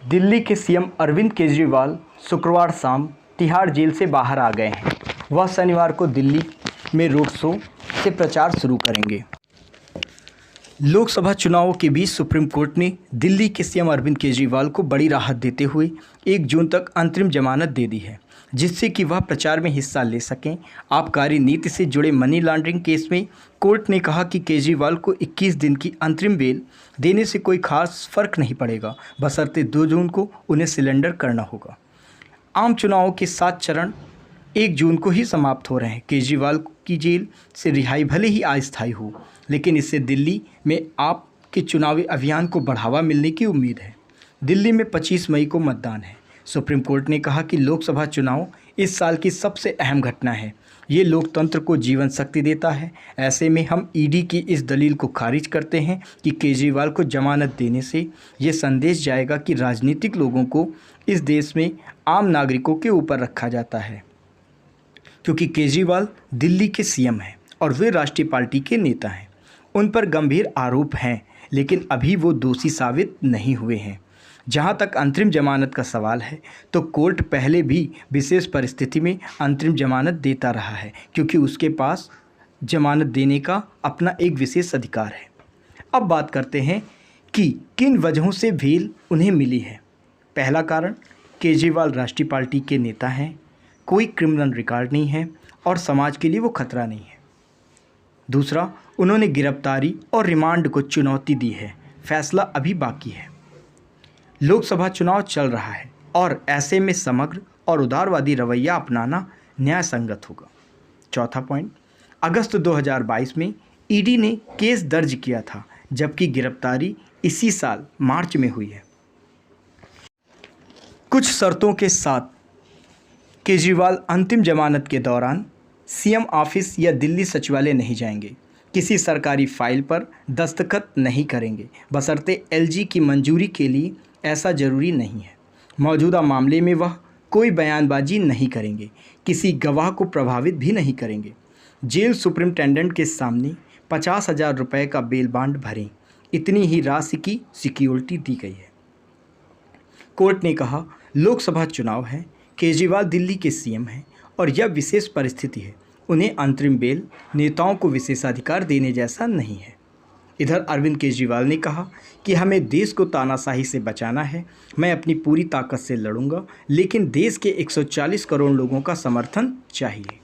दिल्ली के सीएम अरविंद केजरीवाल शुक्रवार शाम तिहाड़ जेल से बाहर आ गए हैं। वह शनिवार को दिल्ली में रोड शो से प्रचार शुरू करेंगे। लोकसभा चुनावों के बीच सुप्रीम कोर्ट ने दिल्ली के सीएम अरविंद केजरीवाल को बड़ी राहत देते हुए 1 जून तक अंतरिम जमानत दे दी है, जिससे कि वह प्रचार में हिस्सा ले सकें। आबकारी नीति से जुड़े मनी लॉन्ड्रिंग केस में कोर्ट ने कहा कि केजरीवाल को 21 दिन की अंतरिम बेल देने से कोई खास फर्क नहीं पड़ेगा, बशर्ते 2 जून को उन्हें सिलेंडर करना होगा। आम चुनावों के 7 चरण 1 जून को ही समाप्त हो रहे हैं। केजरीवाल की जेल से रिहाई भले ही अस्थायी हो, लेकिन इससे दिल्ली में आप के चुनावी अभियान को बढ़ावा मिलने की उम्मीद है। दिल्ली में 25 मई को मतदान है। सुप्रीम कोर्ट ने कहा कि लोकसभा चुनाव इस साल की सबसे अहम घटना है। ये लोकतंत्र को जीवन शक्ति देता है। ऐसे में हम ईडी की इस दलील को खारिज करते हैं कि केजरीवाल को जमानत देने से ये संदेश जाएगा कि राजनीतिक लोगों को इस देश में आम नागरिकों के ऊपर रखा जाता है, क्योंकि केजरीवाल दिल्ली के सीएम हैं और वे राष्ट्रीय पार्टी के नेता हैं। उन पर गंभीर आरोप हैं, लेकिन अभी वो दोषी साबित नहीं हुए हैं। जहां तक अंतरिम जमानत का सवाल है, तो कोर्ट पहले भी विशेष परिस्थिति में अंतरिम जमानत देता रहा है, क्योंकि उसके पास जमानत देने का अपना एक विशेष अधिकार है। अब बात करते हैं कि किन वजहों से बेल उन्हें मिली है। पहला कारण, केजरीवाल राष्ट्रीय पार्टी के नेता हैं, कोई क्रिमिनल रिकॉर्ड नहीं है और समाज के लिए वो खतरा नहीं है। दूसरा, उन्होंने गिरफ्तारी और रिमांड को चुनौती दी है। फैसला अभी बाकी है। लोकसभा चुनाव चल रहा है और ऐसे में समग्र और उदारवादी रवैया अपनाना न्याय संगत होगा। चौथा पॉइंट, अगस्त 2022 में ईडी ने केस दर्ज किया था, जबकि गिरफ्तारी इसी साल मार्च में हुई है। कुछ शर्तों के साथ केजरीवाल अंतिम जमानत के दौरान सीएम ऑफिस या दिल्ली सचिवालय नहीं जाएंगे, किसी सरकारी फाइल पर दस्तखत नहीं करेंगे, बशर्ते एलजी की मंजूरी के लिए ऐसा जरूरी नहीं है। मौजूदा मामले में वह कोई बयानबाजी नहीं करेंगे, किसी गवाह को प्रभावित भी नहीं करेंगे। जेल सुपरिटेंडेंट के सामने 50,000 रुपये का बेल बॉन्ड भरें, इतनी ही राशि की सिक्योरिटी दी गई है। कोर्ट ने कहा, लोकसभा चुनाव है, केजरीवाल दिल्ली के सीएम हैं और यह विशेष परिस्थिति है। उन्हें अंतरिम बेल नेताओं को विशेषाधिकार देने जैसा नहीं है। इधर अरविंद केजरीवाल ने कहा कि हमें देश को तानाशाही से बचाना है। मैं अपनी पूरी ताकत से लड़ूंगा, लेकिन देश के 140 करोड़ लोगों का समर्थन चाहिए।